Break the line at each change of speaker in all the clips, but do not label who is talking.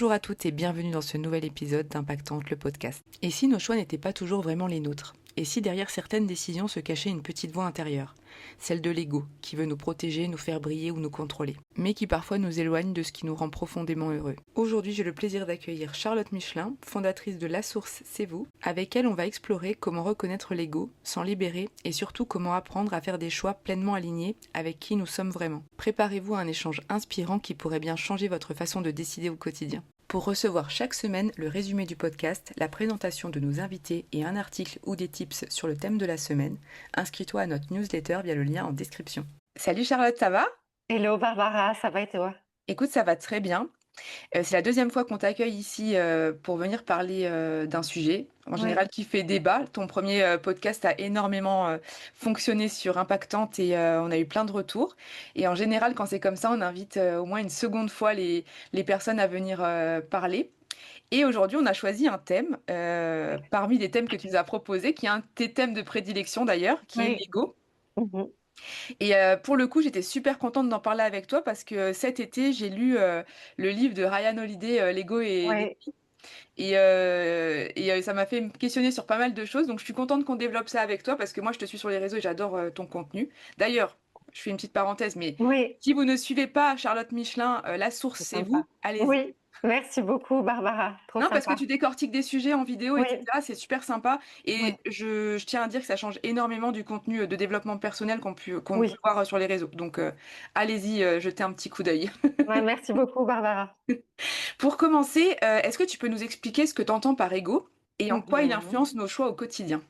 Bonjour à toutes et bienvenue dans ce nouvel épisode d'Impactante, le podcast. Et si nos choix n'étaient pas toujours vraiment les nôtres? Et si derrière certaines décisions se cachait une petite voix intérieure? Celle de l'ego, qui veut nous protéger, nous faire briller ou nous contrôler, mais qui parfois nous éloigne de ce qui nous rend profondément heureux. Aujourd'hui, j'ai le plaisir d'accueillir Charlotte Michelin, fondatrice de La Source, c'est vous. Avec elle, on va explorer comment reconnaître l'ego, s'en libérer et surtout comment apprendre à faire des choix pleinement alignés avec qui nous sommes vraiment. Préparez-vous à un échange inspirant qui pourrait bien changer votre façon de décider au quotidien. Pour recevoir chaque semaine le résumé du podcast, la présentation de nos invités et un article ou des tips sur le thème de la semaine, inscris-toi à notre newsletter via le lien en description. Salut Charlotte, ça va?
Hello Barbara, ça va et toi?
Écoute, ça va très bien. C'est la deuxième fois qu'on t'accueille ici pour venir parler d'un sujet, en
Oui,
général qui fait débat. Ton premier podcast a énormément fonctionné sur Impactante et on a eu plein de retours. Et en général, quand c'est comme ça, on invite au moins une seconde fois les personnes à venir parler. Et aujourd'hui, on a choisi un thème parmi les thèmes que tu nous as proposés, qui est un de tes thèmes de prédilection d'ailleurs, qui est
oui.
l'ego.
Mhm.
Et pour le coup, j'étais super contente d'en parler avec toi parce que cet été, j'ai lu le livre de Ryan Holiday, L'ego et les...
Ouais,
Ça m'a fait me questionner sur pas mal de choses. Donc, je suis contente qu'on développe ça avec toi parce que moi, je te suis sur les réseaux et j'adore ton contenu. D'ailleurs, je fais une petite parenthèse, mais
oui,
si vous ne suivez pas Charlotte Michelin, La Source,
c'est
c'est vous,
sympa.
allez-y.
Oui, merci beaucoup Barbara, trop
Non, parce que
sympa.
tu décortiques des sujets en vidéo,
Oui,
etc. C'est super sympa. Et
oui,
je tiens à dire que ça change énormément du contenu de développement personnel qu'on peut
oui.
voir sur les réseaux. Donc, allez-y, jetez un petit coup d'œil.
Ouais, merci beaucoup Barbara.
Pour commencer, est-ce que tu peux nous expliquer ce que tu entends par ego et en quoi il
Mhm.
influence nos choix au quotidien?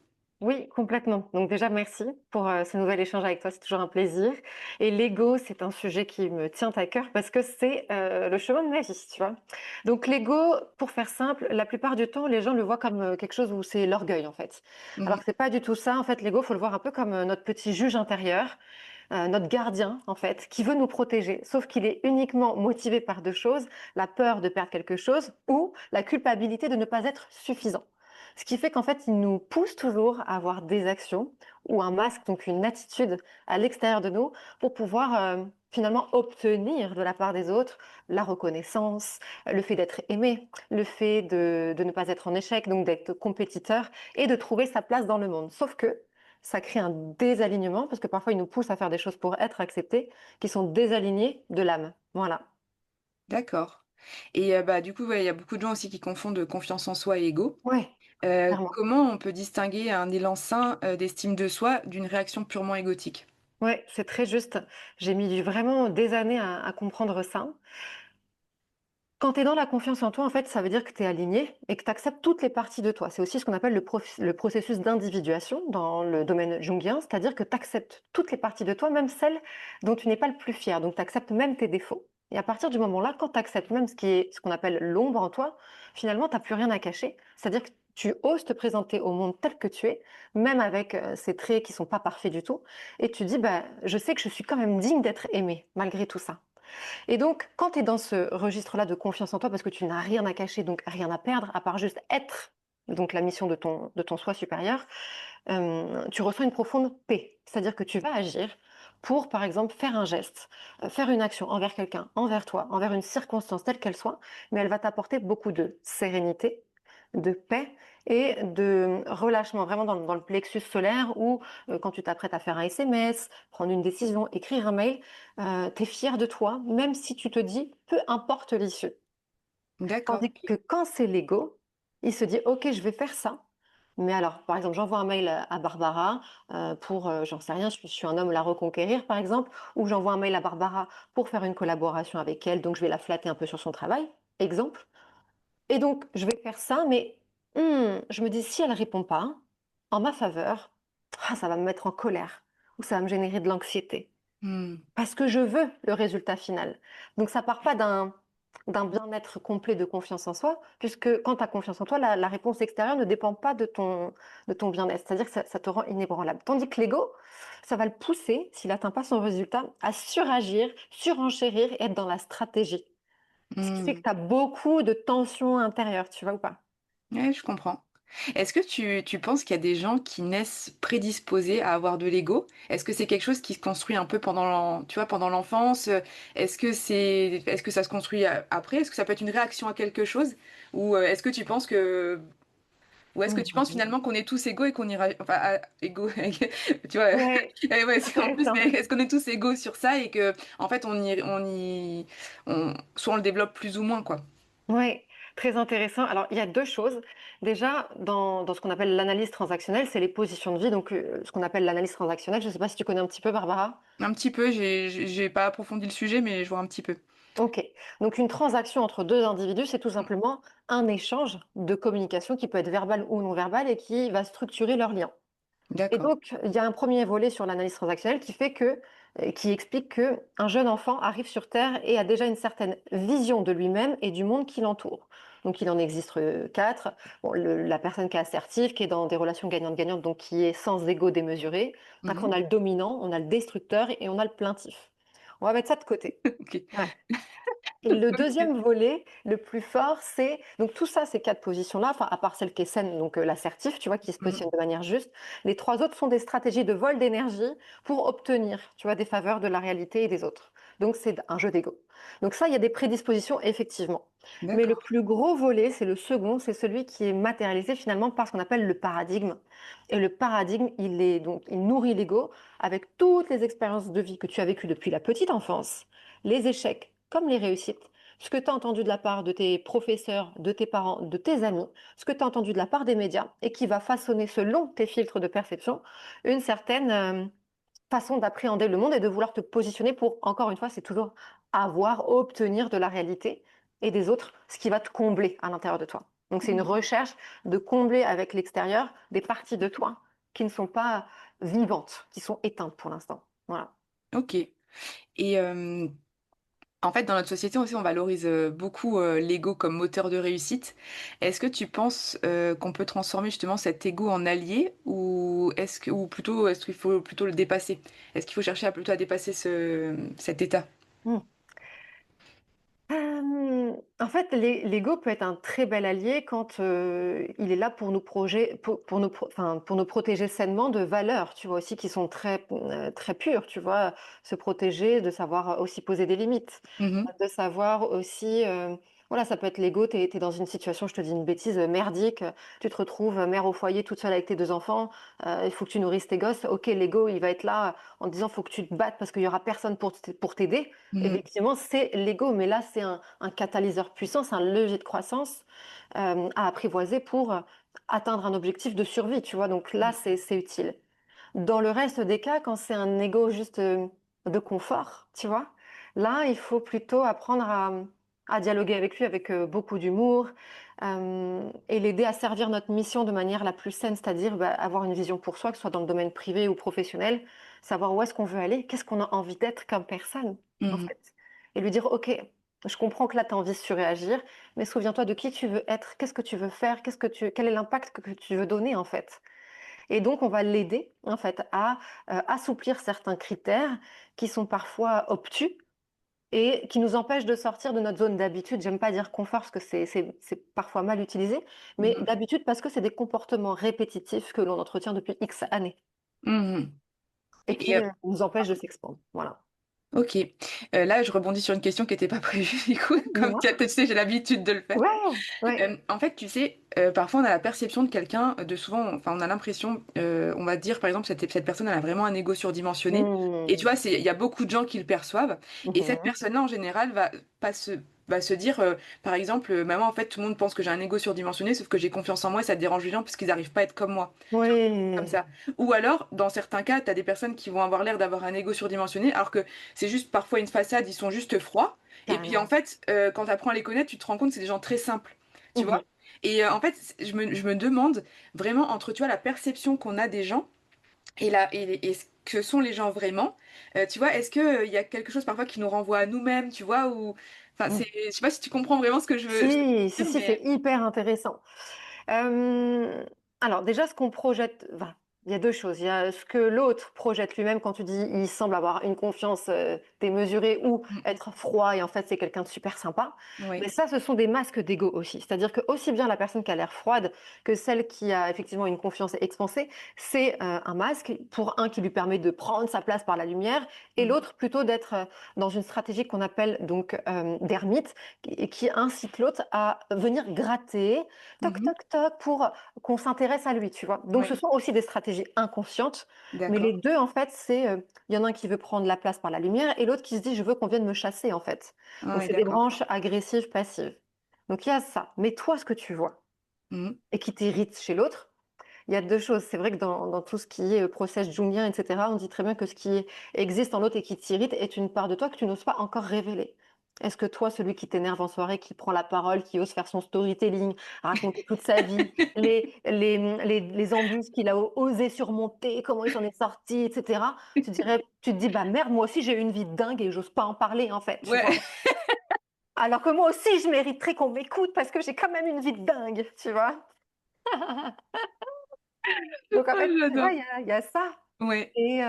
Oui, complètement. Donc déjà, merci pour ce nouvel échange avec toi, c'est toujours un plaisir. Et l'ego, c'est un sujet qui me tient à cœur parce que c'est le chemin de ma vie, tu vois. Donc l'ego, pour faire simple, la plupart du temps, les gens le voient comme quelque chose où c'est l'orgueil en fait. Alors
Mhm.
que c'est pas du tout ça. En fait, l'ego, faut le voir un peu comme notre petit juge intérieur, notre gardien en fait, qui veut nous protéger. Sauf qu'il est uniquement motivé par deux choses, la peur de perdre quelque chose ou la culpabilité de ne pas être suffisant. Ce qui fait qu'en fait, il nous pousse toujours à avoir des actions ou un masque, donc une attitude à l'extérieur de nous pour pouvoir finalement obtenir de la part des autres la reconnaissance, le fait d'être aimé, le fait de ne pas être en échec, donc d'être compétiteur et de trouver sa place dans le monde. Sauf que ça crée un désalignement parce que parfois, il nous pousse à faire des choses pour être acceptés qui sont désalignées de l'âme. Voilà.
D'accord. Et bah, du coup, ouais, il y a beaucoup de gens aussi qui confondent confiance en soi et ego.
Ouais, clairement.
Comment on peut distinguer un élan sain d'estime de soi d'une réaction purement égotique?
Ouais, c'est très juste. J'ai mis vraiment des années à comprendre ça. Quand tu es dans la confiance en toi, en fait, ça veut dire que tu es aligné et que tu acceptes toutes les parties de toi. C'est aussi ce qu'on appelle le processus d'individuation dans le domaine jungien, c'est-à-dire que tu acceptes toutes les parties de toi, même celles dont tu n'es pas le plus fier. Donc, tu acceptes même tes défauts. Et à partir du moment-là, quand tu acceptes même ce qui est ce qu'on appelle l'ombre en toi, finalement, tu n'as plus rien à cacher. C'est-à-dire que tu oses te présenter au monde tel que tu es, même avec ces traits qui sont pas parfaits du tout. Et tu dis, bah, je sais que je suis quand même digne d'être aimé, malgré tout ça. Et donc, quand tu es dans ce registre-là de confiance en toi, parce que tu n'as rien à cacher, donc rien à perdre, à part juste être, donc la mission de ton soi supérieur, tu ressens une profonde paix. C'est-à-dire que tu vas agir pour, par exemple, faire un geste, faire une action envers quelqu'un, envers toi, envers une circonstance telle qu'elle soit, mais elle va t'apporter beaucoup de sérénité, de paix et de relâchement, vraiment dans le plexus solaire où, quand tu t'apprêtes à faire un SMS, prendre une décision, écrire un mail, tu es fier de toi, même si tu te dis, peu importe l'issue.
D'accord.
Tandis que quand c'est l'ego, il se dit: «OK, je vais faire ça». Mais alors, par exemple, j'envoie un mail à Barbara, pour, j'en sais rien, je suis un homme, la reconquérir, par exemple, ou j'envoie un mail à Barbara pour faire une collaboration avec elle, donc je vais la flatter un peu sur son travail, exemple. Et donc je vais faire ça, mais je me dis: «Si elle répond pas en ma faveur, ah, ça va me mettre en colère ou ça va me générer de l'anxiété».
Hmm.
Parce que je veux le résultat final. Donc ça part pas d'un bien-être complet de confiance en soi, puisque quand tu as confiance en toi, la réponse extérieure ne dépend pas de ton bien-être. C'est-à-dire que ça te rend inébranlable. Tandis que l'ego, ça va le pousser, s'il n'atteint pas son résultat, à suragir, surenchérir et être dans la stratégie. Ce qui fait que
Hmm.
tu as beaucoup de tensions intérieures, tu vois ou pas?
Ouais, je comprends. Est-ce que tu penses qu'il y a des gens qui naissent prédisposés à avoir de l'ego? Est-ce que c'est quelque chose qui se construit un peu pendant tu vois, pendant l'enfance? Est-ce que ça se construit après? Est-ce que ça peut être une réaction à quelque chose? Ou est-ce que tu penses que ou est-ce que tu penses
Mhm.
finalement qu'on est tous égaux et qu'on ira enfin égaux tu vois
Ouais,
ouais, en plus
intéressant.
mais est-ce qu'on est tous égaux sur ça et que en fait soit on le développe plus ou moins quoi.
Oui, très intéressant. Alors, il y a 2 choses. Déjà, dans ce qu'on appelle l'analyse transactionnelle, c'est les positions de vie, donc ce qu'on appelle l'analyse transactionnelle. Je ne sais pas si tu connais un petit peu, Barbara?
Un petit peu, j'ai pas approfondi le sujet mais je vois un petit peu.
OK. Donc une transaction entre 2 individus, c'est tout simplement un échange de communication qui peut être verbal ou non verbal et qui va structurer leur lien. Et
D'accord.
donc, il y a un premier volet sur l'analyse transactionnelle qui explique qu'un jeune enfant arrive sur Terre et a déjà une certaine vision de lui-même et du monde qui l'entoure. Donc, il en existe 4. Bon, la personne qui est assertive, qui est dans des relations gagnantes-gagnantes, donc qui est sans ego démesuré. Après, on
Mhm.
a le dominant, on a le destructeur et on a le plaintif. On va mettre ça de côté.
Ok.
Ouais. Et le
Ok.
deuxième volet, le plus fort, c'est donc tout ça, ces 4 positions-là, enfin à part celle qui est saine, donc l'assertif, tu vois, qui se
Mhm.
positionne de manière juste. Les 3 autres sont des stratégies de vol d'énergie pour obtenir, tu vois, des faveurs de la réalité et des autres. Donc c'est un jeu d'ego. Donc ça, il y a des prédispositions effectivement. Mais le
D'accord.
plus gros volet, c'est le second, c'est celui qui est matérialisé finalement par ce qu'on appelle le paradigme. Et le paradigme, il nourrit l'ego avec toutes les expériences de vie que tu as vécues depuis la petite enfance, les échecs comme les réussites, ce que tu as entendu de la part de tes professeurs, de tes parents, de tes amis, ce que tu as entendu de la part des médias et qui va façonner selon tes filtres de perception une certaine façon d'appréhender le monde et de vouloir te positionner pour, encore une fois, c'est toujours avoir, obtenir de la réalité et des autres ce qui va te combler à l'intérieur de toi. Donc c'est une recherche de combler avec l'extérieur des parties de toi qui ne sont pas vivantes, qui sont éteintes pour l'instant. Voilà.
Ok. Et en fait, dans notre société aussi, on valorise beaucoup l'ego comme moteur de réussite. Est-ce que tu penses qu'on peut transformer justement cet ego en allié ou plutôt est-ce qu'il faut plutôt le dépasser? Est-ce qu'il faut chercher plutôt à dépasser cet état?
Mm. En fait, l'ego peut être un très bel allié quand, il est là pour nous projet pour nous pro enfin, pour nous protéger sainement de valeurs, tu vois? Aussi qui sont très pures, tu vois? Se protéger, de savoir aussi poser des limites,
Mhm,
de savoir aussi, voilà, ça peut être l'ego, tu es dans une situation, je te dis une bêtise, merdique, tu te retrouves, mère au foyer toute seule avec tes 2 enfants, il faut que tu nourrisses tes gosses. OK, l'ego, il va être là en te disant: «Faut que tu te battes parce qu'il y aura personne pour t'aider».
mhm,
Effectivement, c'est l'ego, mais là, c'est un catalyseur puissant, c'est un levier de croissance à apprivoiser pour atteindre un objectif de survie, tu vois. Donc là, c'est utile. Dans le reste des cas, quand c'est un ego juste de confort, tu vois, là, il faut plutôt apprendre à dialoguer avec lui avec beaucoup d'humour et l'aider à servir notre mission de manière la plus saine, c'est-à-dire bah, avoir une vision pour soi, que ce soit dans le domaine privé ou professionnel, savoir où est-ce qu'on veut aller, qu'est-ce qu'on a envie d'être comme personne, en
mhm,
fait. Et lui dire, OK, je comprends que là, tu as envie de surréagir, mais souviens-toi de qui tu veux être, qu'est-ce que tu veux faire, quel est l'impact que tu veux donner, en fait. Et donc, on va l'aider, en fait, à assouplir certains critères qui sont parfois obtus et qui nous empêchent de sortir de notre zone d'habitude. J'aime pas dire confort parce que c'est parfois mal utilisé, mais
mhm,
d'habitude parce que c'est des comportements répétitifs que l'on entretient depuis X années
mhm.
et
Et,
qui nous empêchent de s'expandre. Voilà.
ok. Là, je rebondis sur une question qui n'était pas prévue, du coup, comme
Dis-moi.
tu sais, j'ai l'habitude de le faire.
Ouais, ouais.
En fait, tu sais, parfois on a la perception de quelqu'un, de souvent, enfin, on a l'impression, on va dire par exemple, cette personne, elle a vraiment un ego surdimensionné. Et tu
Mmh.
vois, il y a beaucoup de gens qui le perçoivent. Et cette
Mhm.
personne-là, en général, pas se, va se dire, par exemple, maman, en fait, tout le monde pense que j'ai un ego surdimensionné, sauf que j'ai confiance en moi et ça dérange les gens parce qu'ils n'arrivent pas à être comme moi. Comme
Oui.
ça. Ou alors, dans certains cas, tu as des personnes qui vont avoir l'air d'avoir un ego surdimensionné, alors que c'est juste parfois une façade, ils sont juste froids. Et puis en
Carrément.
fait, quand tu apprends à les connaître, tu te rends compte que c'est des gens très simples, tu vois.
Mhm.
Et en fait, je me demande vraiment entre, tu vois, la perception qu'on a des gens et ce que sont les gens vraiment, tu vois, est-ce que, il y a quelque chose parfois qui nous renvoie à nous-mêmes, tu vois, ou... Enfin,
Mm.
je sais pas si tu comprends vraiment ce que je veux
Si, si,
dire,
si,
mais...
c'est hyper intéressant. Euh, alors déjà, ce qu'on projette, Il y a 2 choses. Il y a ce que l'autre projette lui-même quand tu dis: «Il semble avoir une confiance, démesurée» ou
Mmh.
être froid et en fait c'est quelqu'un de super sympa. Mais
Ouais.
ça, ce sont des masques d'ego aussi. C'est-à-dire que aussi bien la personne qui a l'air froide que celle qui a effectivement une confiance expansée, c'est, un masque pour un qui lui permet de prendre sa place par la lumière et
Mmh.
l'autre plutôt d'être, dans une stratégie qu'on appelle donc, d'ermite qui incite l'autre à venir gratter, toc
Mmh.
toc toc pour qu'on s'intéresse à lui, tu vois? Donc ce
Ouais,
sont aussi des stratégies inconscientes, mais les
d'accord.
2 en fait, c'est, il y en a un qui veut prendre la place par la lumière et l'autre qui se dit: «Je veux qu'on vienne me chasser», en fait.
Ah
Donc
ouais,
c'est des
d'accord.
branches agressives, passives. Donc il y a ça. Mais toi, ce que tu vois
Mmh.
et qui t'irrite chez l'autre, il y a 2 choses. C'est vrai que dans tout ce qui est, process jungien et cetera, on dit très bien que ce qui existe en l'autre et qui t'irrite est une part de toi que tu n'oses pas encore révéler. Est-ce que toi, celui qui t'énerve en soirée, qui prend la parole, qui ose faire son storytelling, raconter toute sa vie, les embûches qu'il a osé surmonter, comment il s'en est sorti et cetera, tu te dis: «Bah merde, moi aussi j'ai eu une vie de dingue et j'ose pas en parler en fait», tu
Ouais.
vois? Alors que moi aussi je mériterais qu'on m'écoute parce que j'ai quand même une vie de dingue, tu vois? Donc en
Ah,
fait, tu vois,
j'adore.
il y a ça.
Ouais.
Et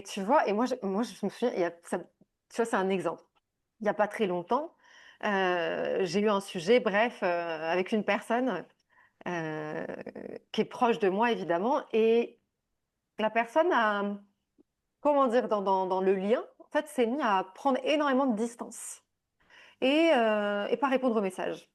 tu vois? Et je me souviens, il y a ça tu vois, c'est un exemple. Il y a pas très longtemps, j'ai eu un sujet, bref, avec une personne, heu, qui est proche de moi évidemment et la personne a, comment dire? Dans le lien, en fait, s'est mis à prendre énormément de distance et pas répondre aux messages.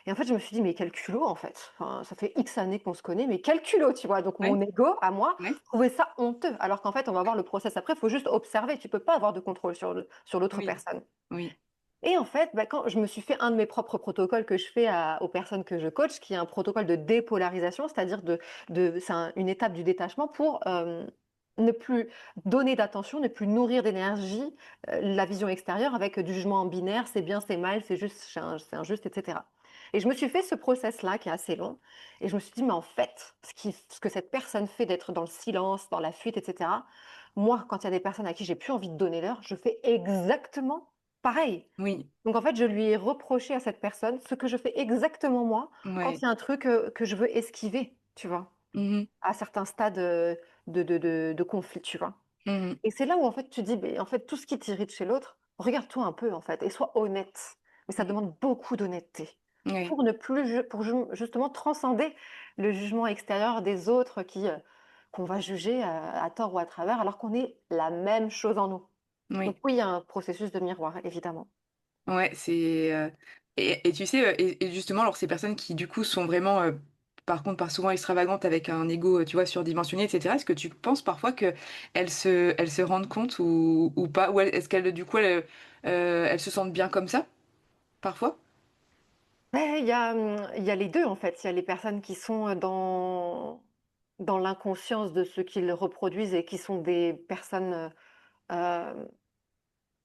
Et en fait, je me suis dit: «Mais quel culot, en fait!» Enfin, ça fait X années qu'on se connaît, mais quel culot, tu vois? Donc
Ouais,
mon ego, à moi,
ouais.
trouvait ça honteux. Alors qu'en fait, on va voir le process après, il faut juste observer. Tu peux pas avoir de contrôle sur l'autre
Oui,
personne.
oui.
Et en fait, bah, quand je me suis fait un de mes propres protocoles que je fais aux personnes que je coach, qui est un protocole de dépolarisation, c'est-à-dire c'est une étape du détachement pour ne plus donner d'attention, ne plus nourrir d'énergie la vision extérieure avec du jugement en binaire, c'est bien, c'est mal, c'est juste, c'est injuste, etc. Et je me suis fait ce process-là qui est assez long, et je me suis dit, mais en fait, ce que cette personne fait d'être dans le silence, dans la fuite, etc., moi, quand il y a des personnes à qui j'ai plus envie de donner l'heure, je fais exactement pareil.
Oui.
Donc en fait, je lui ai reproché à cette personne ce que je fais exactement moi quand
Ouais.
il y a un truc, que je veux esquiver, tu vois?
Mmh mh.
À certains stades, de conflit, tu vois?
Mmh.
Et c'est là où en fait tu dis: «Beh, en fait, tout ce qui t'irrite chez l'autre, regarde-toi un peu en fait et sois honnête». Mais ça
Mmh.
demande beaucoup d'honnêteté
Ouais.
pour ne plus ju pour ju justement transcender le jugement extérieur des autres qu'on va juger, à tort ou à travers alors qu'on est la même chose en nous. Donc
Oui.
oui, il y a un processus de miroir, évidemment.
Ouais, c'est, et tu sais, et justement, alors ces personnes qui du coup sont vraiment, par contre, pas souvent extravagantes avec un ego, tu vois, surdimensionné et cetera. Est-ce que tu penses parfois qu'elles se rendent compte ou pas? Ou est-ce qu'elles, du coup, elles se sentent bien comme ça, parfois?
Beh, il y a les 2 en fait. Il y a les personnes qui sont, dans l'inconscience de ce qu'ils reproduisent et qui sont des personnes,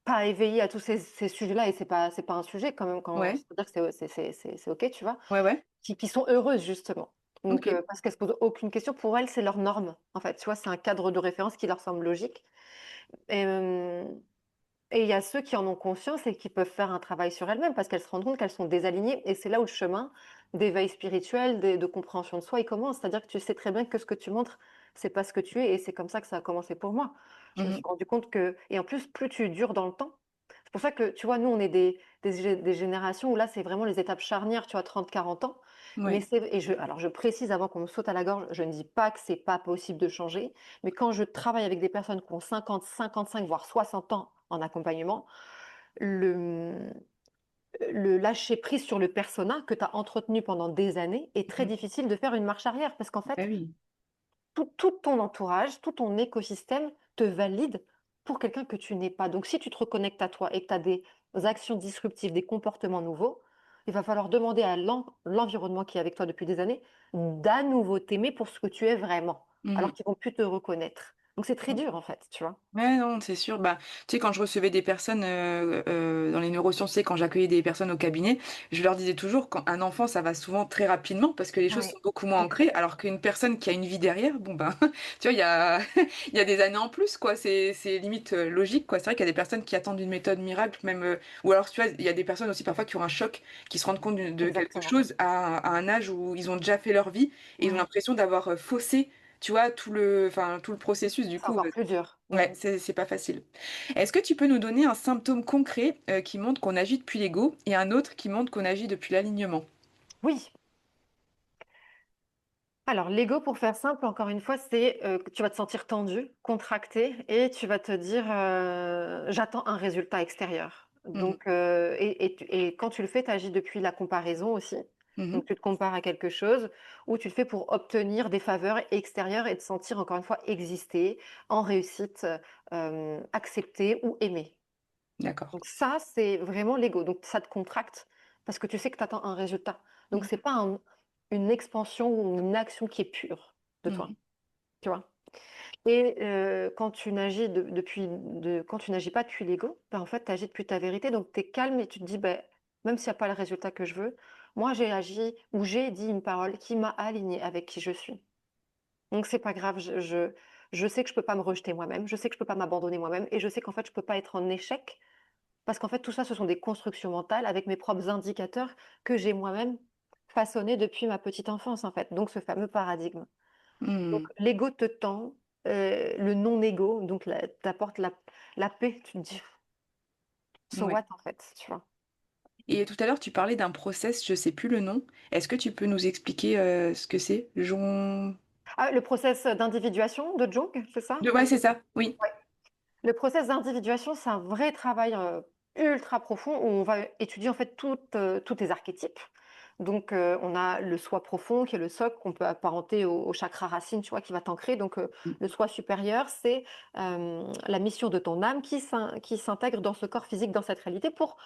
pas éveillées à tous ces sujets-là et c'est pas un sujet quand même quand
Ouais.
c'est-à-dire que c'est OK, tu vois?
Ouais, ouais.
Qui sont heureuses justement. Donc
OK.
parce qu'elles se posent aucune question. Pour elles, c'est leur norme, en fait, tu vois? C'est un cadre de référence qui leur semble logique. Hem Et il y a ceux qui en ont conscience et qui peuvent faire un travail sur elles-mêmes parce qu'elles se rendent compte qu'elles sont désalignées et c'est là où le chemin d'éveil spirituel, de compréhension de soi, il commence. C'est-à-dire que tu sais très bien que ce que tu montres, c'est pas ce que tu es et c'est comme ça que ça a commencé pour moi. Je me
Mmh
suis
mh.
rendu compte que et en plus, plus tu dures dans le temps. C'est pour ça que, tu vois, nous, on est des générations où là, c'est vraiment les étapes charnières, tu vois, 30, 40 ans. Mais
Ouais.
alors je précise avant qu'on me saute à la gorge, je ne dis pas que c'est pas possible de changer, mais quand je travaille avec des personnes qui ont 50, 55, voire 60 ans en accompagnement, le, le lâcher prise sur le persona que tu as entretenu pendant des années est très
Mmh.
difficile de faire une marche arrière parce qu'en
Bah
fait,
oui.
tout ton entourage, tout ton écosystème te valide pour quelqu'un que tu n'es pas. Donc si tu te reconnectes à toi et que tu as des actions disruptives, des comportements nouveaux, il va falloir demander à l'environnement qui est avec toi depuis des années d'à nouveau t'aimer pour ce que tu es vraiment,
Mmh
alors
mh.
qu'ils vont plus te reconnaître. Donc c'est très dur, en fait, tu vois?
Ouais, non, c'est sûr. Bah, tu sais, quand je recevais des personnes, dans les neurosciences, tu sais, quand j'accueillais des personnes au cabinet, je leur disais toujours quand un enfant, ça va souvent très rapidement parce que les choses
Ouais,
sont beaucoup moins
tout à
ancrées,
fait.
alors qu'une personne qui a une vie derrière, bon, ben, tu vois, il y a il y a des années en plus, quoi. C'est limite, logique, quoi. C'est vrai qu'il y a des personnes qui attendent une méthode miracle, même, ou alors, tu vois, il y a des personnes aussi parfois qui ont un choc, qui se rendent compte de quelque
Exactement.
chose à un âge où ils ont déjà fait leur vie et ils ont
Ouais,
l'impression d'avoir, faussé, tu vois, tout le processus, du
c'est
coup.
encore plus dur.
Ouais, c'est pas facile. Est-ce que tu peux nous donner un symptôme concret, qui montre qu'on agit depuis l'ego et un autre qui montre qu'on agit depuis l'alignement?
Oui, alors l'ego, pour faire simple, encore une fois, c'est, que tu vas te sentir tendu, contracté et tu vas te dire, «J'attends un résultat extérieur».
Mmh mh.
Donc et quand tu le fais, tu agis depuis la comparaison aussi.
Mmh.
Donc tu te compares à quelque chose ou tu le fais pour obtenir des faveurs extérieures et te sentir encore une fois exister, en réussite, accepté ou aimé.
D'accord.
Donc ça, c'est vraiment l'ego. Donc ça te contracte parce que tu sais que tu attends un résultat. Donc
Mmh.
c'est pas une expansion ou une action qui est pure de
Mmh
toi,
mh.
tu vois? Et quand tu n'agis quand tu n'agis pas depuis l'ego, ben, en fait, tu agis depuis ta vérité, donc tu es calme et tu te dis: «Beh, même s'il y a pas le résultat que je veux, moi j'ai agi ou j'ai dit une parole qui m'a alignée avec qui je suis. Donc c'est pas grave, je sais que je peux pas me rejeter moi-même, je sais que je peux pas m'abandonner moi-même et je sais qu'en fait, je peux pas être en échec parce qu'en fait, tout ça, ce sont des constructions mentales avec mes propres indicateurs que j'ai moi-même façonnés depuis ma petite enfance, en fait, donc ce fameux paradigme. Donc
Mmh.
l'ego te tend, le non-ego, donc t'apporte la paix, tu te dis: «So
Ouais,
what?» en fait, tu vois?
et tout à l'heure, tu parlais d'un process, je sais plus le nom. Est-ce que tu peux nous expliquer, ce que c'est?
Ah, le process d'individuation de Jung, c'est ça?
Ouais, c'est ça, oui.
Le process d'individuation, c'est un vrai travail, ultra profond où on va étudier en fait tous tes archétypes. Donc, on a le soi profond qui est le socle qu'on peut apparenter au chakra racine, tu vois? Qui va t'ancrer. Donc,
Mmh.
le soi supérieur, c'est, la mission de ton âme qui s'intègre dans ce corps physique, dans cette réalité pour,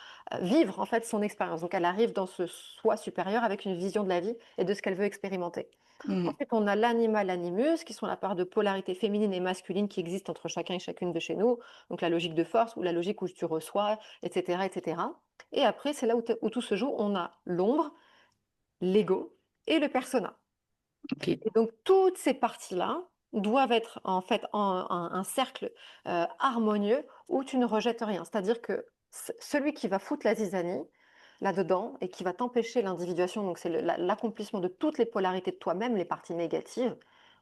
vivre en fait son expérience. Donc elle arrive dans ce soi supérieur avec une vision de la vie et de ce qu'elle veut expérimenter.
Mmh.
Ensuite, on a l'animal, l'animus, qui sont la part de polarité féminine et masculine qui existe entre chacun et chacune de chez nous. Donc la logique de force ou la logique où tu reçois, etc., etc. Et après, c'est là où tout se joue. On a l'ombre, l'ego et le persona.
OK.
Et donc toutes ces parties-là doivent être en fait en un cercle, harmonieux où tu ne rejettes rien. C'est-à-dire que celui qui va foutre la zizanie là-dedans et qui va t'empêcher l'individuation, donc c'est l'accomplissement de toutes les polarités de toi-même, les parties négatives,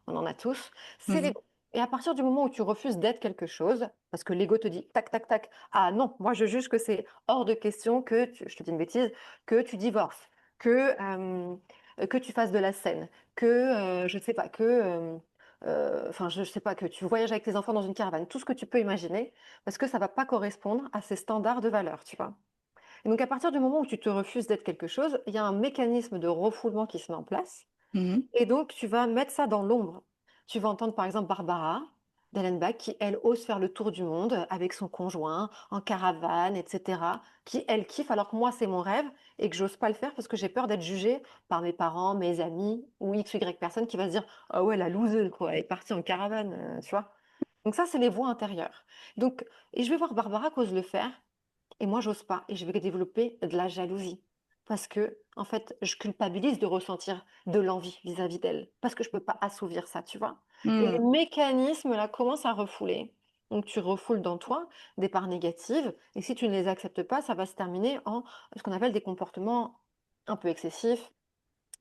on en a tous, c'est
Mmh.
l'ego. Et à partir du moment où tu refuses d'être quelque chose, parce que l'ego te dit tac, tac, tac, ah non, moi je juge que c'est hors de question que je te dis une bêtise, que tu divorces, que tu fasses de la scène, je ne sais pas, enfin, je sais pas, que tu voyages avec tes enfants dans une caravane, tout ce que tu peux imaginer, parce que ça va pas correspondre à ces standards de valeur, tu vois? Et donc à partir du moment où tu te refuses d'être quelque chose, il y a un mécanisme de refoulement qui se met en place
Mmh.
et donc tu vas mettre ça dans l'ombre. Tu vas entendre par exemple Barbara d'Ellenbach qui, elle, ose faire le tour du monde avec son conjoint, en caravane, et cetera, qui, elle, kiffe alors que moi, c'est mon rêve et que j'ose pas le faire parce que j'ai peur d'être jugée par mes parents, mes amis ou X ou Y personne qui va se dire: «Ah ouais, la loseuse quoi, elle est partie en caravane», tu vois? Donc ça, c'est les voix intérieures. Donc et je vais voir Barbara qu'ose le faire et moi, j'ose pas et je vais développer de la jalousie. Parce que, en fait, je culpabilise de ressentir de l'envie vis-à-vis d'elle. Parce que je peux pas assouvir ça, tu vois? Et les
Mmh.
mécanismes là commencent à refouler. Donc tu refoules dans toi des parts négatives et si tu ne les acceptes pas, ça va se terminer en ce qu'on appelle des comportements un peu excessifs,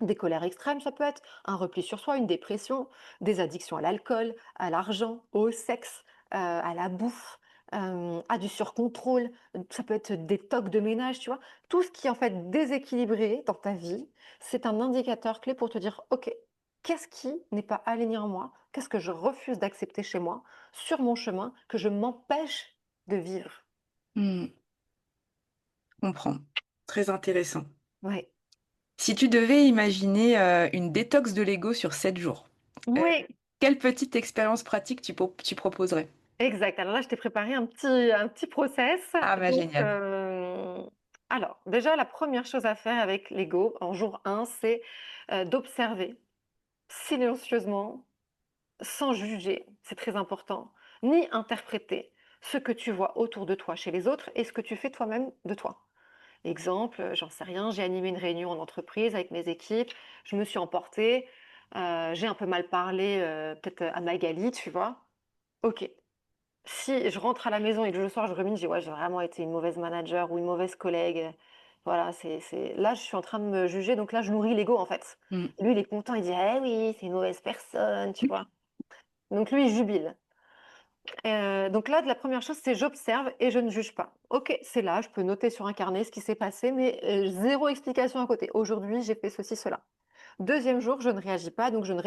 des colères extrêmes, ça peut être un repli sur soi, une dépression, des addictions à l'alcool, à l'argent, au sexe, à la bouffe, à du surcontrôle. Ça peut être des tocs de ménage, tu vois? Tout ce qui est en fait déséquilibré dans ta vie, c'est un indicateur clé pour te dire: «OK, qu'est-ce qui n'est pas aligné en moi? Qu'est-ce que je refuse d'accepter chez moi, sur mon chemin, que je m'empêche de vivre?»
Mmh. Comprends. Très intéressant.
Ouais.
Si tu devais imaginer, une détox de l'ego sur 7 jours, heu,
Oui.
quelle petite expérience pratique tu proposerais?
Exact. Alors là, je t'ai préparé un petit process.
Ah bah,
Donc,
génial.
alors déjà, la première chose à faire avec l'ego en jour 1, c'est, d'observer silencieusement sans juger, c'est très important, ni interpréter ce que tu vois autour de toi chez les autres et ce que tu fais toi-même de toi. Exemple, j'en sais rien, j'ai animé une réunion en entreprise avec mes équipes, je me suis emportée, j'ai un peu mal parlé, peut-être à Magali, tu vois? OK. Si je rentre à la maison et que le soir je rumine, je dis: «Ouais, j'ai vraiment été une mauvaise manager ou une mauvaise collègue», voilà, c'est là, je suis en train de me juger, donc là, je nourris l'ego, en fait.
Mmh.
Lui, il est content, il dit: «Eh oui, c'est une mauvaise personne», tu vois? Donc lui, il jubile. Donc là, la première chose, c'est j'observe et je ne juge pas. OK, c'est là, je peux noter sur un carnet ce qui s'est passé, mais 0 explication à côté. Aujourd'hui, j'ai fait ceci, cela. Deuxième jour, je ne réagis pas, donc je ne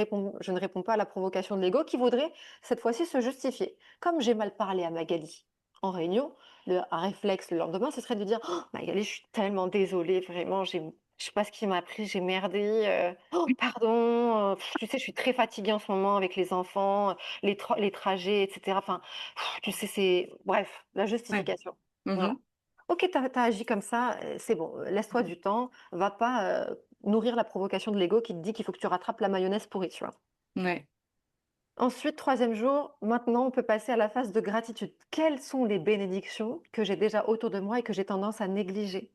réponds pas à la provocation de l'ego qui voudrait, cette fois-ci, se justifier. Comme j'ai mal parlé à Magali en réunion, un réflexe le lendemain, ce serait de dire: «Oh Magali, je suis tellement désolée, vraiment, je sais pas ce qui m'a pris, j'ai merdé, oh pardon, tu sais, je suis très fatiguée en ce moment avec les enfants, les trajets et cetera». Enfin, tu sais, c'est bref, la
Ouais.
justification. Voilà.
Mmh.
OK, tu as agi comme ça, c'est bon, laisse-toi du temps, va pas, nourrir la provocation de l'ego qui te dit qu'il faut que tu rattrapes la mayonnaise pourrie, tu vois?
Ouais.
Ensuite, troisième jour, maintenant on peut passer à la phase de gratitude. Quelles sont les bénédictions que j'ai déjà autour de moi et que j'ai tendance à négliger?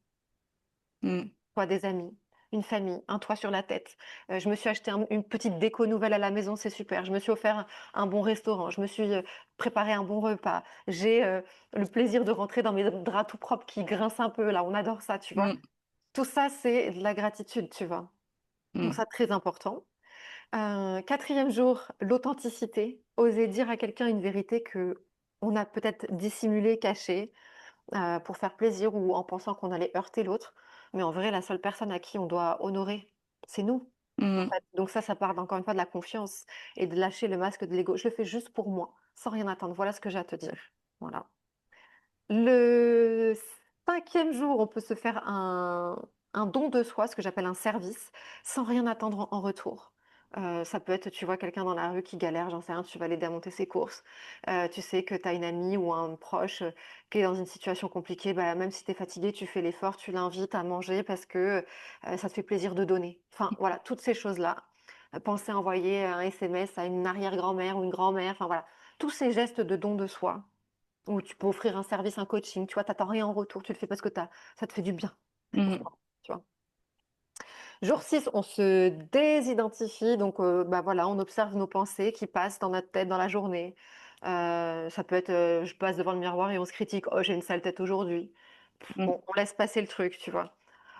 Mmh.
Soit des amis, une famille, un toit sur la tête. Je me suis acheté une petite déco nouvelle à la maison, c'est super. Je me suis offert un bon restaurant. Je me suis, préparé un bon repas. J'ai, le plaisir de rentrer dans mes draps tout propres qui grincent un peu là, on adore ça, tu vois?
Mmh.
Tout ça, c'est de la gratitude, tu vois? Donc
Mmh.
ça, très important. 4e jour, l'authenticité. Oser dire à quelqu'un une vérité que on a peut-être dissimulée, cachée, pour faire plaisir ou en pensant qu'on allait heurter l'autre. Mais en vrai, la seule personne à qui on doit honorer, c'est nous, en
Mmh.
fait. Donc ça part encore une fois de la confiance et de lâcher le masque de l'ego. Je le fais juste pour moi, sans rien attendre. Voilà ce que j'ai à te dire. Voilà. Le 5e jour, on peut se faire un don de soi, ce que j'appelle un service, sans rien attendre en retour. Ça peut être, tu vois quelqu'un dans la rue qui galère, j'en sais rien, tu vas l'aider à monter ses courses. Tu sais que tu as une amie ou un proche, qui est dans une situation compliquée, bah, même si tu es fatigué, tu fais l'effort, tu l'invites à manger parce que, ça te fait plaisir de donner. Enfin, voilà, toutes ces choses-là. Penser à envoyer un SMS à une arrière-grand-mère ou une grand-mère, enfin voilà. Tous ces gestes de don de soi, ou tu peux offrir un service, un coaching, tu vois? Tu attends rien en retour, tu le fais parce que ça te fait du bien. C'est pour
Mmh.
toi, tu vois? Jour 6, on se désidentifie, donc bah, voilà, on observe nos pensées qui passent dans notre tête dans la journée. Ça peut être, je passe devant le miroir et on se critique: «Oh, j'ai une sale tête aujourd'hui».
Mmh.
Bon, on laisse passer le truc, tu vois?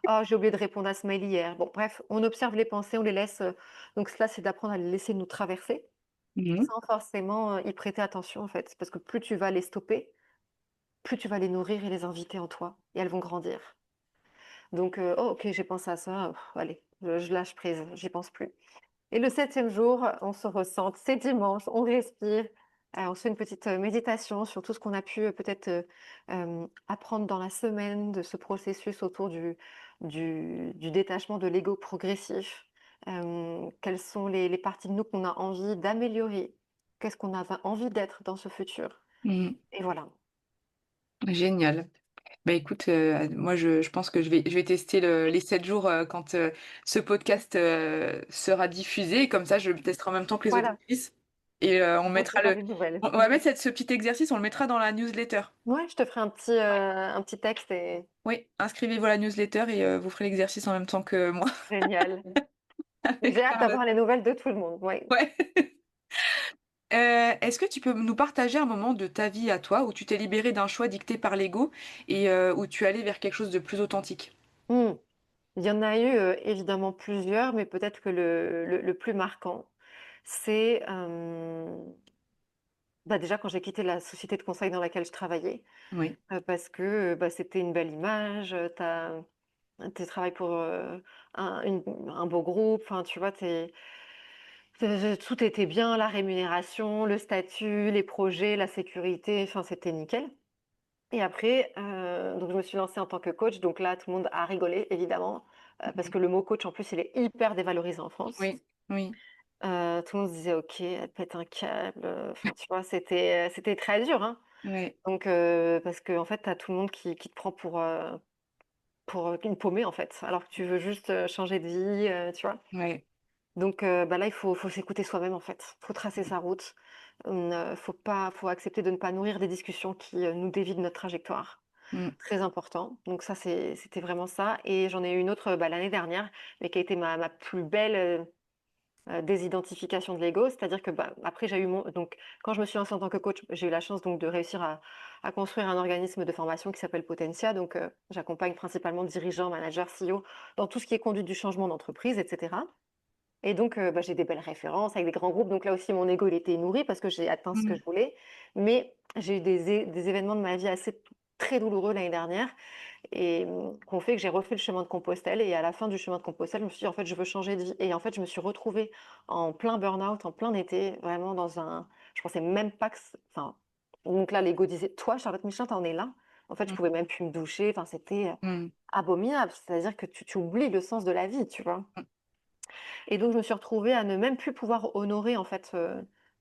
«Oh, j'ai oublié de répondre à ce mail hier». Bon, bref, on observe les pensées, on les laisse, donc cela, c'est d'apprendre à les laisser nous traverser,
Mmh.
sans forcément, y prêter attention, en fait. Parce que plus tu vas les stopper, plus tu vas les nourrir et les inviter en toi et elles vont grandir. Donc «Oh OK, j'ai pensé à ça, allez, je lâche prise, j'y pense plus». Et le 7e jour, on se ressente, c'est dimanche, on respire, on se fait une petite, méditation sur tout ce qu'on a pu, peut-être, apprendre dans la semaine de ce processus autour du détachement de l'ego progressif. Quelles sont les parties de nous qu'on a envie d'améliorer? Qu'est-ce qu'on a envie d'être dans ce futur?
Mmh.
Et voilà.
Génial. Bah, écoute, moi je pense que je vais tester les 7 jours, quand, ce podcast, sera diffusé et comme ça je le testerai en même temps que les
Voilà,
auditrices et on
on
mettra
verra des nouvelles.
on va mettre ce petit exercice, on le mettra dans la newsletter.
Ouais, je te ferai un petit texte et
Oui, inscrivez-vous à la newsletter et vous ferez l'exercice en même temps que moi
génial.
avec
J'ai hâte
Charlotte.
d'avoir les nouvelles de tout le monde, ouais.
Ouais. Est-ce que tu peux nous partager un moment de ta vie à toi où tu t'es libérée d'un choix dicté par l'ego et où tu es allée vers quelque chose de plus authentique?
Mmh. Il y en a eu, évidemment plusieurs, mais peut-être que le plus marquant, c'est, bah, déjà quand j'ai quitté la société de conseil dans laquelle je travaillais,
Oui.
parce que, bah, c'était une belle image, tu travailles pour, un beau groupe, enfin, tu vois? Tout était bien, la rémunération, le statut, les projets, la sécurité, enfin, c'était nickel. Et après, donc je me suis lancée en tant que coach, donc là, tout le monde a rigolé évidemment, parce
Mmh.
que le mot coach, en plus, il est hyper dévalorisé en France.
Oui, oui,
Tout le monde se disait: «OK, elle pète un câble», enfin, tu vois? C'était très dur, hein.
ouais,
Donc parce qu'en fait, tu as tout le monde qui te prend pour une paumée, en fait, alors que tu veux juste, changer de vie, tu vois?
ouais.
Donc bah, là, il faut s'écouter soi-même, en fait. Faut tracer sa route. Faut accepter de ne pas nourrir des discussions qui, nous dévient de notre trajectoire.
Mmh.
Très important. Donc ça, c'était vraiment ça et j'en ai eu une autre, bah, l'année dernière, mais qui a été ma plus belle, désidentification de l'ego. C'est-à-dire que, bah, après j'ai eu mon donc quand je me suis lancée en tant que coach, j'ai eu la chance donc de réussir à construire un organisme de formation qui s'appelle Potentia. Donc j'accompagne principalement dirigeants, managers, CEO dans tout ce qui est conduite du changement d'entreprise et cetera et donc bah, j'ai des belles références avec des grands groupes. Donc là aussi, mon ego, il était nourri parce que j'ai atteint ce que
Mmh.
je voulais. Mais j'ai eu des événements de ma vie assez très douloureux l'année dernière et qu'ont fait que j'ai refait le chemin de Compostelle et à la fin du chemin de Compostelle, je me suis dit: «En fait, je veux changer de vie» et en fait, je me suis retrouvée en plein burn-out, en plein été, vraiment dans un je pensais même pas que c enfin, donc là, l'ego disait: «Toi, Charlotte Michelin, tu en es là?» En fait, je
Mmh.
pouvais même plus me doucher, enfin, c'était,
Mmh.
abominable. C'est-à-dire que tu oublies le sens de la vie, tu vois?
Mmh.
Et donc je me suis retrouvée à ne même plus pouvoir honorer, en fait,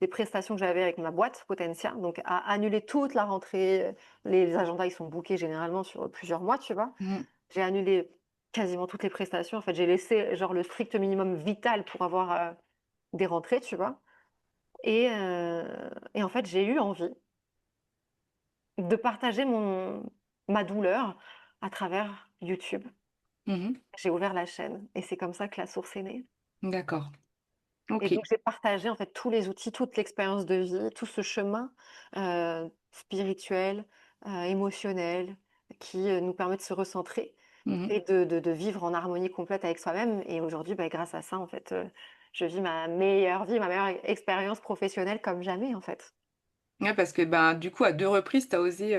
des prestations que j'avais avec ma boîte Potentia, donc à annuler toute la rentrée, les agendas, ils sont bookés généralement sur plusieurs mois, tu vois?
Mmh.
J'ai annulé quasiment toutes les prestations. En fait, j'ai laissé genre le strict minimum vital pour avoir, des rentrées, tu vois? Et en fait, j'ai eu envie de partager ma douleur à travers YouTube.
Mmh.
J'ai ouvert la chaîne et c'est comme ça que la source est née.
D'accord.
Et
OK.
donc j'ai partagé en fait tous les outils, toute l'expérience de vie, tout ce chemin, spirituel, émotionnel qui, nous permet de se recentrer
Mmh.
et de vivre en harmonie complète avec soi-même et aujourd'hui, bah, grâce à ça en fait, je vis ma meilleure vie, ma meilleure expérience professionnelle comme jamais en fait.
Ouais, parce que, ben, du coup, à 2 reprises, tu as osé,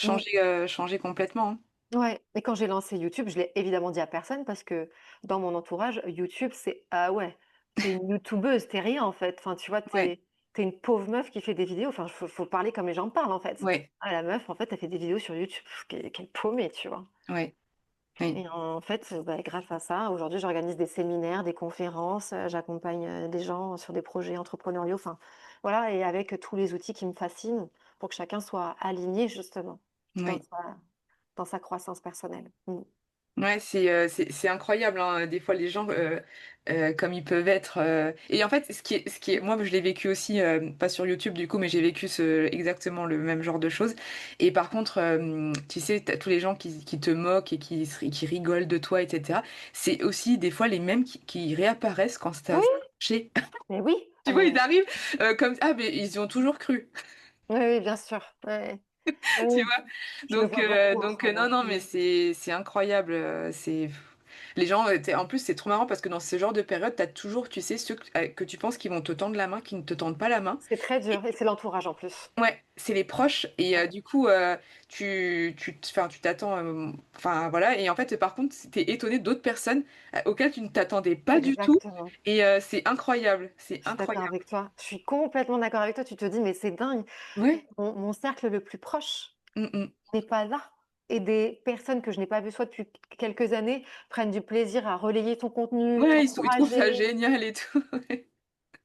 Mmh.
changer complètement, hein.
Ouais et quand j'ai lancé YouTube, je l'ai évidemment dit à personne parce que dans mon entourage, YouTube, c'est: «Ah ouais, tu une youtubeuse, tu rien en fait. Enfin, tu vois, tu
Ouais,
es une pauvre meuf qui fait des vidéos». Enfin, faut parler comme les gens parlent en fait.
ouais,
«Ah la meuf, en fait, elle fait des vidéos sur YouTube, pff, quelle paumée», tu vois?
ouais, oui.
Et en fait, bah, grâce à ça, aujourd'hui, j'organise des séminaires, des conférences, j'accompagne, des gens sur des projets entrepreneuriaux, enfin, voilà et avec tous les outils qui me fascinent pour que chacun soit aligné justement dans
Oui.
sa croissance personnelle. Mmh.
Ouais, c'est incroyable, hein, des fois les gens, comme ils peuvent être, et en fait, ce qui est moi, je l'ai vécu aussi, pas sur YouTube du coup, mais j'ai vécu exactement le même genre de choses et par contre, tu sais, tu tous les gens qui te moquent et qui rigolent de toi et cetera. C'est aussi des fois les mêmes qui réapparaissent quand ça
Oui,
a marché.
mais oui,
Tu
ah
vois, ils
mais
arrivent, comme: «Ah mais ils y ont toujours cru».
oui, oui, bien sûr, ouais, ouais,
Tu
oui,
vois?
je le vois beaucoup en ce
Non,
moment.
non,
Mmh.
mais c'est incroyable, c'est les gens, tu en plus, c'est trop marrant parce que dans ce genre de période, tu as toujours, tu sais, ceux que tu penses qu'ils vont te tendre la main, qui ne te tendent pas la main.
C'est très
Et
dur et c'est l'entourage en plus.
ouais, c'est les proches et
Ouais,
du coup, tu t'attends, enfin, voilà et en fait, par contre, tu es étonné d'autres personnes, auxquelles tu ne t'attendais pas du tout
exactement.
et c'est incroyable, c'est
Je suis d'accord
incroyable.
avec toi. Je suis complètement d'accord avec toi. Tu te dis: «Mais c'est dingue,
Ouais.
mon cercle le plus proche
Mmh mh.
n'est pas là» et des personnes que je n'ai pas vues soit depuis quelques années prennent du plaisir à relayer ton contenu,
Ouais, ils trouvent ça
t'encourager
génial et tout.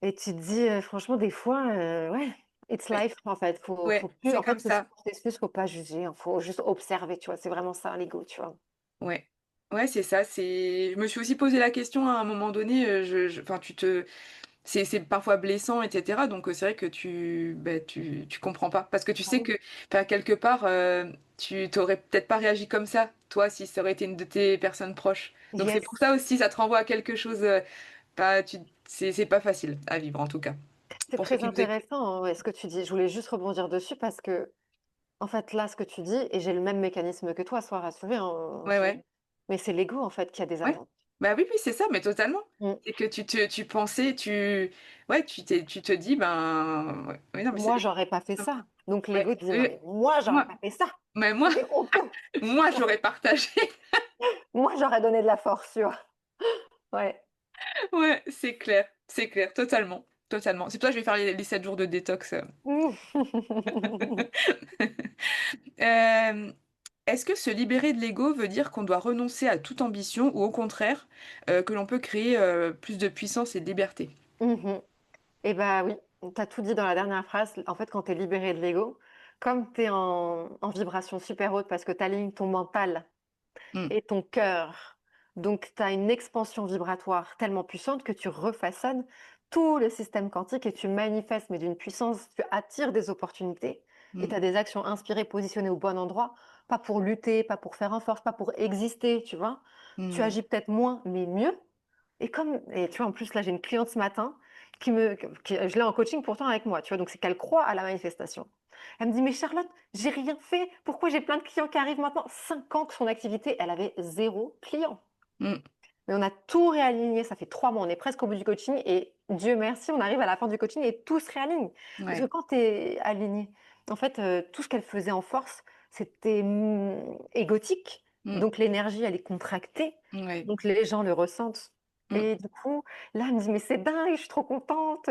et tu te dis, franchement des fois, ouais, it's
Ouais,
life en fait. Faut
ouais,
plus
c'est
en
comme
fait, ce
ça.
processus, faut pas juger, hein, faut juste observer, tu vois? C'est vraiment ça l'ego, tu vois?
Ouais. Ouais, c'est ça, je me suis aussi posé la question à un moment donné, je enfin, c'est parfois blessant et cetera, donc c'est vrai que tu comprends pas. Parce que tu
Ah
sais
oui.
que, enfin, quelque part, tu aurais peut-être pas réagi comme ça, toi, si ça aurait été une de tes personnes proches. Donc c'est
Yes,
pour ça aussi, ça te renvoie à quelque chose, pas tu c'est pas facile à vivre, en tout cas,
c'est
pour ceux
très
qui nous écoutent.
intéressant, ouais, ce que tu dis. Je voulais juste rebondir dessus parce que en fait, là, ce que tu dis et j'ai le même mécanisme que toi, sois rassuré, hein,
Ouais, ouais.
mais c'est l'ego, en fait, qui a des
Ouais.
attentes.
Bah, oui, oui, c'est ça, mais totalement.
Mmh.
C'est que tu pensais, ouais, tu te dis: «Ben, ouais, oui, non, mais c'est
Moi, j'aurais pas fait ça. Donc
ouais,
l'ego dit: «Non,
oui,
mais moi, j'aurais
moi
pas fait ça.
mais moi
C'est honteux.
moi, j'aurais partagé».
Moi, j'aurais donné de la force», tu vois? Ouais.
Ouais, c'est clair, totalement, totalement. C'est pour ça que je vais faire les 7 jours de détox,
Mmh.
Hem, est-ce que se libérer de l'ego veut dire qu'on doit renoncer à toute ambition ou au contraire, que l'on peut créer, plus de puissance et de liberté?
Mmh. Et bah, oui, tu as tout dit dans la dernière phrase. En fait, quand tu es libéré de l'ego, comme tu es en vibration super haute parce que tu alignes ton mental
Mmh.
et ton cœur Donc tu as une expansion vibratoire tellement puissante que tu refaçonnes tout le système quantique et tu manifestes, mais d'une puissance, tu attires des opportunités et tu
Mmh.
as des actions inspirées, positionnées au bon endroit, pas pour lutter, pas pour faire en force, pas pour exister, tu vois? Tu
Mmh.
agis peut-être moins, mais mieux et tu vois, en plus, là, j'ai une cliente ce matin qui je l'ai en coaching pourtant avec moi, tu vois? Donc c'est qu'elle croit à la manifestation. Elle me dit: «Mais Charlotte, j'ai rien fait. Pourquoi j'ai plein de clients qui arrivent maintenant?» 5 ans que son activité, elle avait 0 client.
Mmh.
Mais on a tout réaligné, ça fait 3 mois, on est presque au bout du coaching et Dieu merci, on arrive à la fin du coaching et tout se réaligne. Parce que
Ouais.
quand tu es aligné, en fait, tout ce qu'elle faisait en force, c'était, égotique,
Mmh.
donc l'énergie, elle est contractée,
Ouais.
donc les gens le ressentent
Mmh.
et du coup, là, elle me dit: «Mais c'est dingue, je suis trop contente»,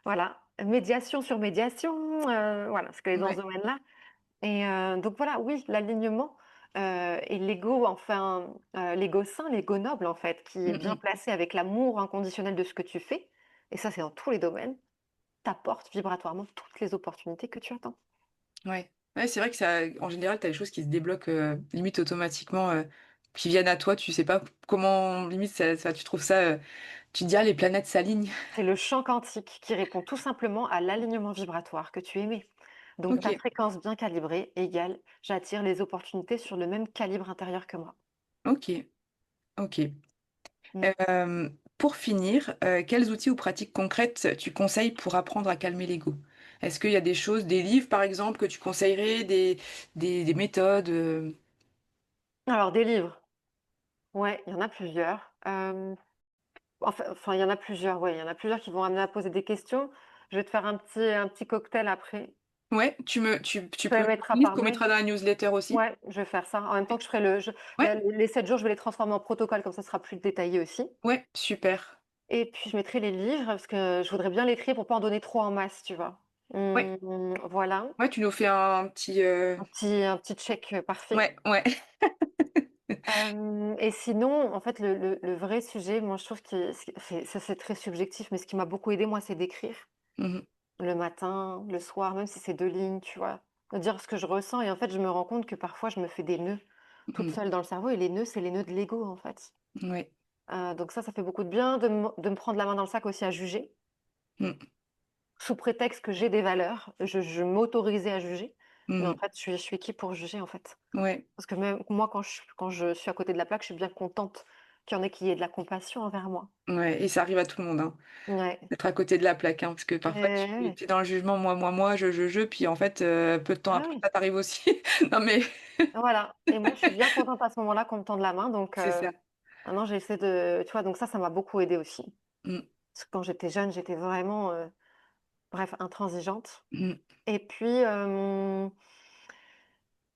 voilà, médiation sur médiation, voilà, parce qu'elle est dans ce
Ouais.
domaine-là et donc voilà, oui, l'alignement, et l'ego, enfin, l'ego sain, l'ego noble, en fait, qui est
Mmh
bien
mh.
placé avec l'amour inconditionnel de ce que tu fais et ça, c'est dans tous les domaines, t'apporte vibratoirement toutes les opportunités que tu attends.
Ouais. Ouais, c'est vrai que ça en général, tu as des choses qui se débloquent, limite automatiquement, qui viennent à toi, tu sais pas comment limite ça tu trouves ça, tu te dis: «Ah les planètes s'alignent».
C'est le champ quantique qui répond tout simplement à l'alignement vibratoire que tu émets. Donc ta
OK,
fréquence bien calibrée égale j'attire les opportunités sur le même calibre intérieur que moi.
OK, OK.
Mmh.
Pour finir, quels outils ou pratiques concrètes tu conseilles pour apprendre à calmer l'ego? Est-ce qu'il y a des choses, des livres par exemple que tu conseillerais, des méthodes,
Alors des livres, ouais, il y en a plusieurs. Il y en a plusieurs, ouais, il y en a plusieurs qui vont amener à poser des questions. Je vais te faire un petit cocktail après.
Ouais, tu
Tu peux
peux
les
me faire
mettre
une liste
par
qu'on
mail.
mettra dans la newsletter aussi?
Ouais, je vais faire ça. En même temps que je ferai le je
Ouais,
la les 7 jours, je vais les transformer en protocole, comme ça sera plus détaillé aussi.
ouais, super.
Et puis je mettrai les livres parce que je voudrais bien les trier pour pas en donner trop en masse, tu vois?
Ouais,
Voilà,
ouais, tu nous fais un petit,
un petit check, parfait.
ouais, ouais.
Et sinon, en fait, le vrai sujet, moi, je trouve que c'est très subjectif, mais ce qui m'a beaucoup aidé moi, c'est d'écrire.
Mmh mh.
Le matin, le soir, même si c'est 2 lignes, tu vois? De dire ce que je ressens et en fait, je me rends compte que parfois je me fais des nœuds toute
Mmh.
seule dans le cerveau et les nœuds, c'est les nœuds de l'ego, en fait.
Ouais.
Donc ça fait beaucoup de bien de me prendre la main dans le sac aussi à juger,
Mmh.
sous prétexte que j'ai des valeurs. Je m'autorisais à juger, mais en
Mmh.
fait, je suis qui pour juger, en fait?
Ouais,
Parce que même moi, quand je suis à côté de la plaque, je suis bien contente qu'il y en ait qui aient de la compassion envers moi.
ouais et ça arrive à tout le monde, hein,
Ouais.
d'être à côté de la plaque, hein, parce que parfois tu
Ouais.
es dans le jugement, moi, je, puis en fait, peu de temps
Ah
après,
oui,
ça t'arrive aussi. Non mais
voilà et moi, je suis bien contente à ce moment-là qu'on me tende la main donc
c'est ça.
maintenant j'essaie de tu vois? Donc ça m'a beaucoup aidée aussi.
Mmh.
Parce que quand j'étais jeune, j'étais vraiment, bref, intransigeante
Mmh.
et puis,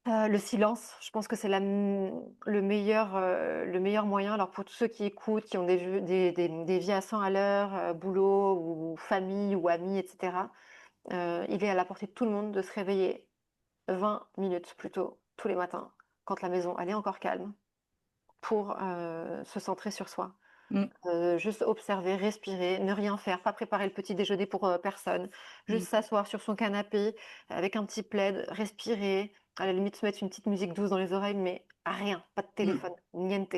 le silence, je pense que c'est le meilleur moyen. Alors pour tous ceux qui écoutent, qui ont des vies à 100 à l'heure, boulot ou famille ou amis et cetera, il est à la portée de tout le monde de se réveiller 20 minutes plus tôt tous les matins, quand la maison, elle est encore calme, pour, se centrer sur soi.
Mmh.
Juste observer, respirer, ne rien faire, pas préparer le petit déjeuner pour, personne.
Mmh.
Juste s'asseoir sur son canapé avec un petit plaid, respirer, à la limite se mettre une petite musique douce dans les oreilles, mais rien, pas de
Mmh.
téléphone, niente.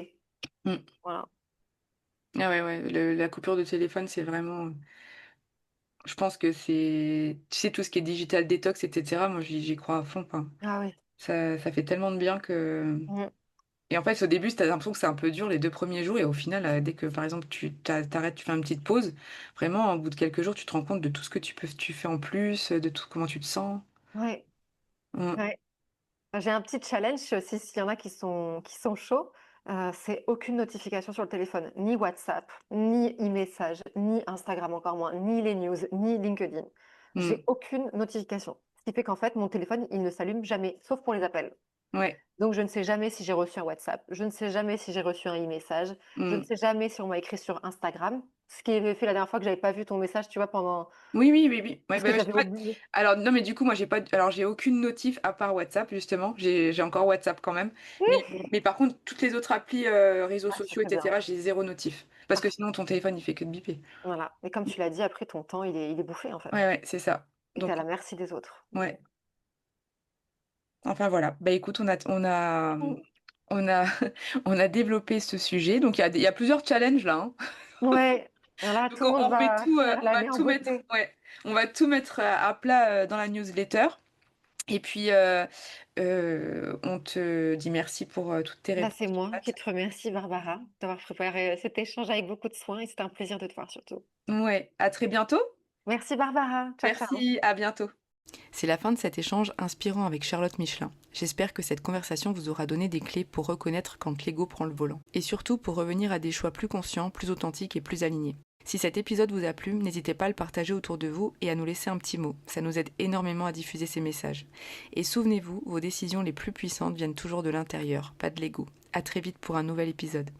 Mmh.
Voilà.
Ah ouais, ouais, le la coupure de téléphone, c'est vraiment, je pense que c'est tu sais, tout ce qui est digital détox et cetera, moi j'y crois à fond, quoi.
Ah oui.
Ça fait tellement de bien que
Mmh.
et en fait, au début, tu as l'impression que c'est un peu dur les 2 premiers jours et au final, dès que, par exemple, tu arrêtes, tu fais une petite pause, vraiment, au bout de quelques jours, tu te rends compte de tout ce que tu fais en plus, de tout comment tu te sens.
Ouais,
Mmh.
ouais. J'ai un petit challenge aussi s'il y en a qui sont chauds, c'est aucune notification sur le téléphone, ni WhatsApp, ni e-message, ni Instagram encore moins, ni les news, ni LinkedIn.
Mmh.
J'ai aucune notification. Ce qui fait qu'en fait, mon téléphone, il ne s'allume jamais, sauf pour les appels.
Ouais.
Donc je ne sais jamais si j'ai reçu un WhatsApp, je ne sais jamais si j'ai reçu un e-message, je ne
Mmh.
sais jamais si on m'a écrit sur Instagram. Ce qui avait fait la dernière fois que j'avais pas vu ton message, tu vois, pendant
Oui, oui, oui, oui. Ouais,
parce
bah,
que
ouais,
j'avais
en fait
oublié.
alors non, mais du coup, moi, j'ai aucune notif à part WhatsApp, justement. J'ai encore WhatsApp quand même, mais par contre, toutes les autres applis, réseaux
Ah, ça
sociaux et
c'est bien.
cetera, j'ai zéro notif. Parce que sinon, ton téléphone, il fait que de biper.
Voilà et comme tu l'as dit, après ton temps, il est bouffé, en fait
Ouais, ouais, c'est ça.
et tu es
Donc
à la merci des autres.
ouais, enfin voilà. Bah, écoute, on a
Mmh.
on a, on a développé ce sujet. Donc, il y a plusieurs challenges là, hein.
Ouais, là,
Donc,
tout le monde
on fait
va
tout,
faire
on va
l'année en
tout mettre,
beauté.
ouais, on va tout mettre à plat dans la newsletter. Et puis, on te dit merci pour toutes tes
Bah,
réponses
c'est moi qui
sur
te remercie, Barbara, d'avoir préparé cet échange avec beaucoup de soin et c'était un plaisir de te voir surtout.
chat. Ouais, à très bientôt.
Merci Barbara. Ciao, ciao.
Merci, à bientôt. C'est la fin de cet échange inspirant avec Charlotte Michelin. J'espère que cette conversation vous aura donné des clés pour reconnaître quand l'ego prend le volant. Et surtout pour revenir à des choix plus conscients, plus authentiques et plus alignés. Si cet épisode vous a plu, n'hésitez pas à le partager autour de vous et à nous laisser un petit mot. Ça nous aide énormément à diffuser ces messages. Et souvenez-vous, vos décisions les plus puissantes viennent toujours de l'intérieur, pas de l'ego. À très vite pour un nouvel épisode.